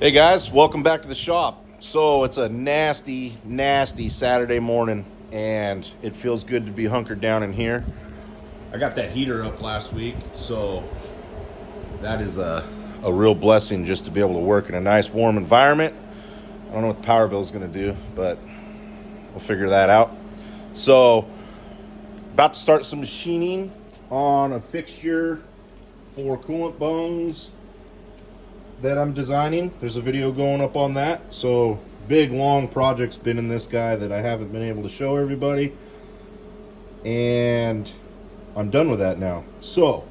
Hey guys, welcome back to the shop. So it's a nasty Saturday morning and it feels good to be hunkered down in here. I got that heater up last week, so that is a real blessing just to be able to work in a nice warm environment. I don't know what the power bill is going to do, but we'll figure that out. So about to start some machining on a fixture for coolant bungs that I'm designing. There's a video going up on that. So big long project's been in this guy that I haven't been able to show everybody, and I'm done with that now. So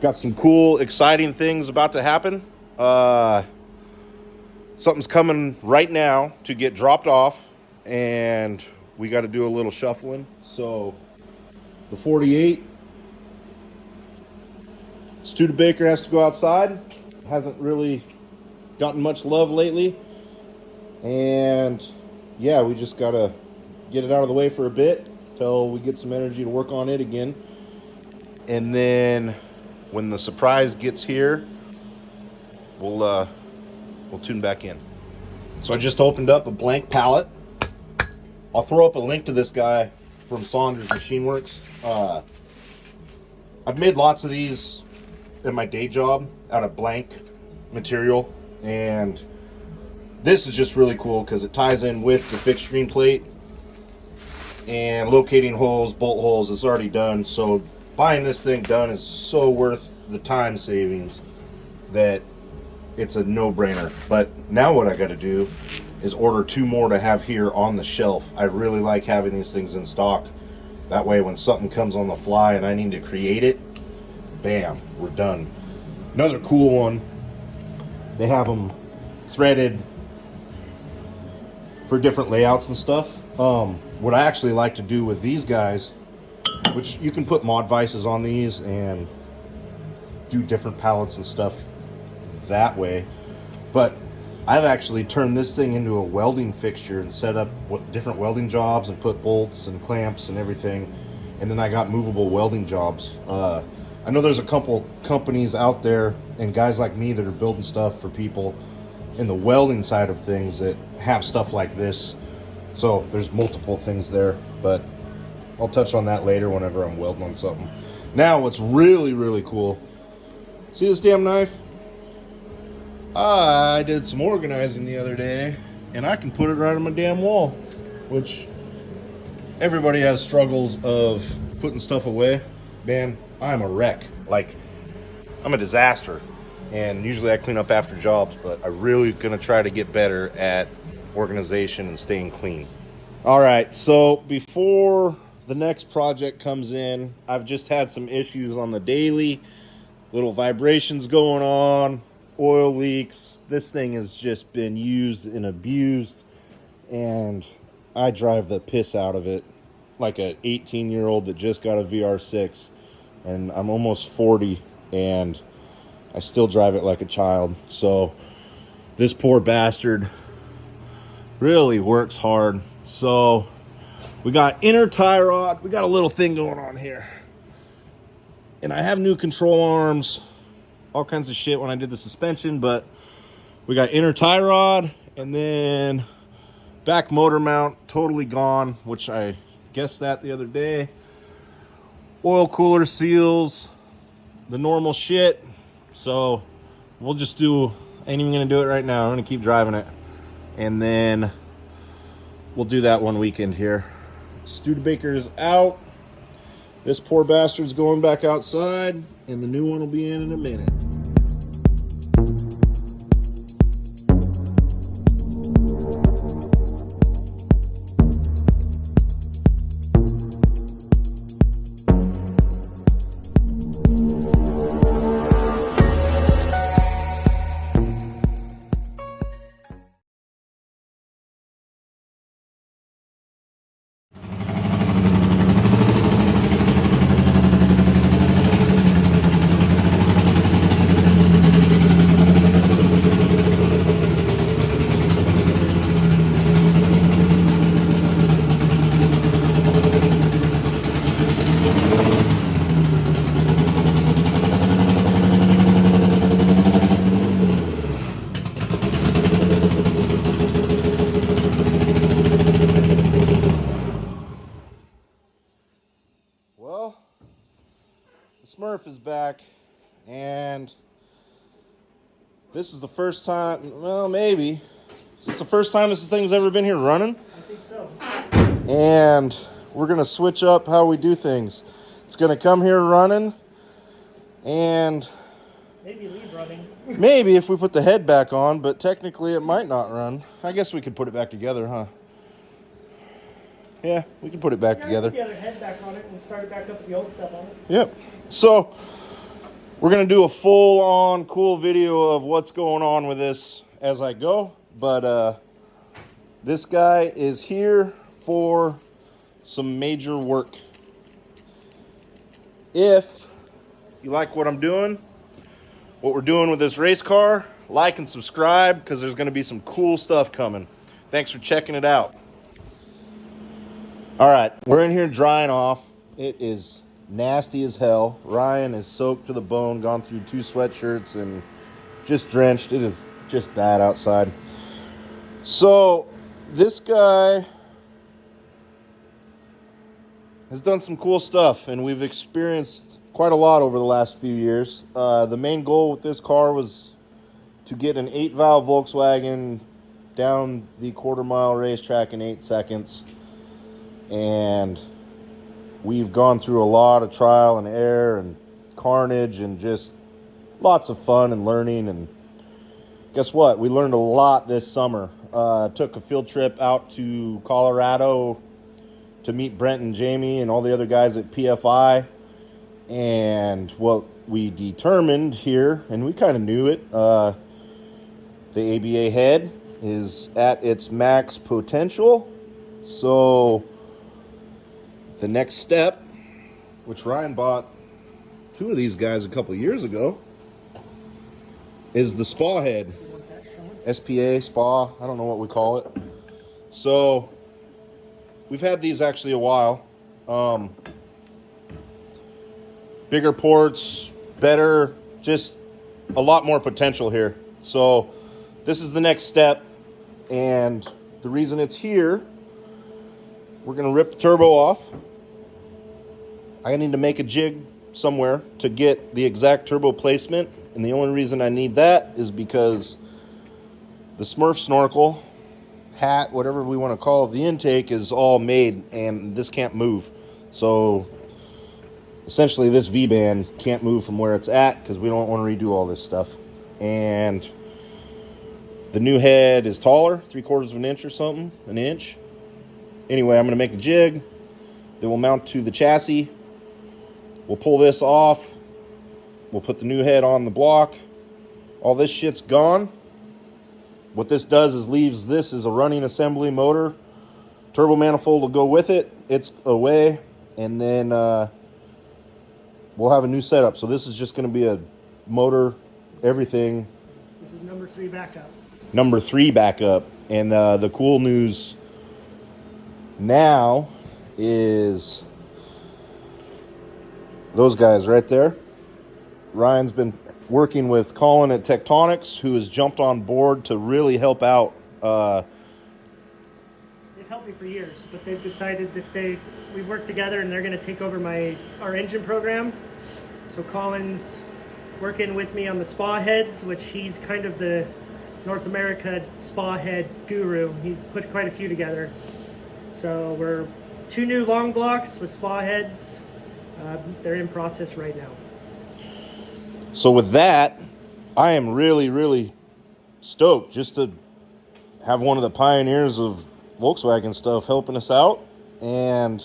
got some cool exciting things about to happen. Something's coming right now to get dropped off, and we got to do a little shuffling. So the 48 Studebaker has to go outside. Hasn't really gotten much love lately, and yeah, we just gotta get it out of the way for a bit till we get some energy to work on it again. And then when the surprise gets here, we'll tune back in. So I just opened up a blank pallet. I'll throw up a link to this guy from Saunders Machine Works. I've made lots of these in my day job out of blank material, and this is just really cool because it ties in with the fixturing plate, and locating holes, bolt holes is already done. So buying this thing done is so worth the time savings that it's a no-brainer. But now what I got to do is order 2 more to have here on the shelf. I really like having these things in stock. That way when something comes on the fly and I need to create it, bam, we're done. Another cool one, they have them threaded for different layouts and stuff. What I actually like to do with these guys, which you can put mod vices on these and do different pallets and stuff that way, but I've actually turned this thing into a welding fixture and set up different welding jobs and put bolts and clamps and everything, and then I got movable welding jobs. I know there's a couple companies out there and guys like me that are building stuff for people in the welding side of things that have stuff like this. So there's multiple things there, but I'll touch on that later whenever I'm welding on something. Now what's really cool, see this damn knife? I did some organizing the other day and I can put it right on my damn wall, which everybody has struggles of putting stuff away. Man, I'm a wreck. Like, I'm a disaster, and usually I clean up after jobs, but I'm really gonna try to get better at organization and staying clean. All right, so before the next project comes in, I've just had some issues on the daily, little vibrations going on, oil leaks. This thing has just been used and abused, and I drive the piss out of it like an 18-year-old that just got a VR6. And I'm almost 40 and I still drive it like a child. So this poor bastard really works hard. So we got inner tie rod. We got a little thing going on here. And I have new control arms, all kinds of shit when I did the suspension, but we got inner tie rod, and then back motor mount totally gone, which I guessed that the other day. Oil cooler seals, the normal shit. So we'll just do, ain't even gonna do it right now. I'm gonna keep driving it, and then we'll do that one weekend here. Studebaker's out. This poor bastard's going back outside, and the new one will be in a minute. Smurf is back, and this is the first time, well, maybe. It's the first time this thing's ever been here running. I think so. And we're going to switch up how we do things. It's going to come here running, and maybe leave running. maybe if we put the head back on, but technically it might not run. I guess we could put it back together, huh? Yeah, we can put it back together. Put the other head back on it and start it back up with the old stuff on it. Yep. So we're going to do a full-on cool video of what's going on with this as I go. But this guy is here for some major work. If you like what I'm doing, what we're doing with this race car, like and subscribe, because there's going to be some cool stuff coming. Thanks for checking it out. All right, we're in here drying off. It is nasty as hell. Ryan is soaked to the bone, gone through 2 sweatshirts and just drenched. It is just bad outside. So this guy has done some cool stuff, and we've experienced quite a lot over the last few years. The main goal with this car was to get an 8-valve Volkswagen down the quarter-mile racetrack in 8 seconds. And we've gone through a lot of trial and error and carnage and just lots of fun and learning. And guess what? We learned a lot this summer. Took a field trip out to Colorado to meet Brent and Jamie and all the other guys at PFI. And what we determined here, and we kind of knew it, the ABA head is at its max potential. So the next step, which Ryan bought 2 of these guys a couple years ago, is the spa head. SPA, spa, I don't know what we call it. So we've had these actually a while. Bigger ports, better, just a lot more potential here. So this is the next step, and the reason it's here, we're going to rip the turbo off. I need to make a jig somewhere to get the exact turbo placement, and the only reason I need that is because the Smurf snorkel, hat, whatever we want to call it, the intake is all made, and this can't move. So essentially this V-band can't move from where it's at because we don't want to redo all this stuff. And the new head is taller, 3/4 of an inch or something, an inch. Anyway, I'm going to make a jig that will mount to the chassis. We'll pull this off. We'll put the new head on the block. All this shit's gone. What this does is leaves this as a running assembly motor. Turbo manifold will go with it. It's away. And then we'll have a new setup. So this is just going to be a motor, everything. This is number 3 backup. Number 3 backup. And the cool news now is those guys right there. Ryan's been working with Colin at Tectonics, who has jumped on board to really help out. They've helped me for years, but they've decided that we've worked together and they're going to take over our engine program. So Colin's working with me on the spa heads, which he's kind of the North America spa head guru. He's put quite a few together. So we're 2 new long blocks with spa heads. They're in process right now. So with that, I am really, really stoked just to have one of the pioneers of Volkswagen stuff helping us out. And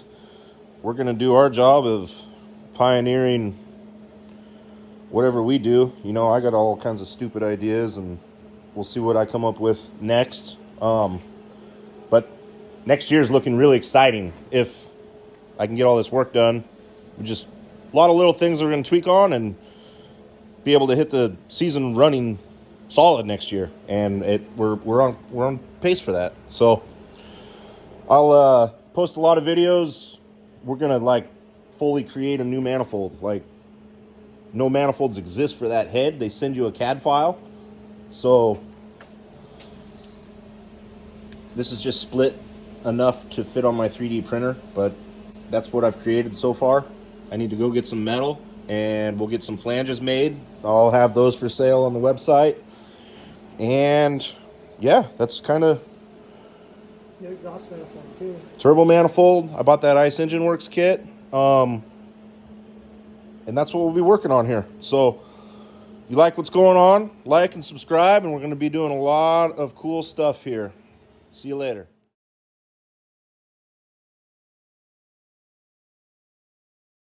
we're going to do our job of pioneering whatever we do. You know, I got all kinds of stupid ideas, and we'll see what I come up with next. But next year is looking really exciting if I can get all this work done. Just a lot of little things we're going to tweak on and be able to hit the season running solid next year. And we're on pace for that. So I'll post a lot of videos. We're going to fully create a new manifold. No manifolds exist for that head. They send you a CAD file. So this is just split enough to fit on my 3D printer, but that's what I've created so far. I need to go get some metal and we'll get some flanges made. I'll have those for sale on the website. And yeah, that's kind of New exhaust manifold too. turbo manifold. I bought that Ice Engine Works kit. And that's what we'll be working on here. So you like what's going on, like and subscribe, and we're going to be doing a lot of cool stuff here. See you later.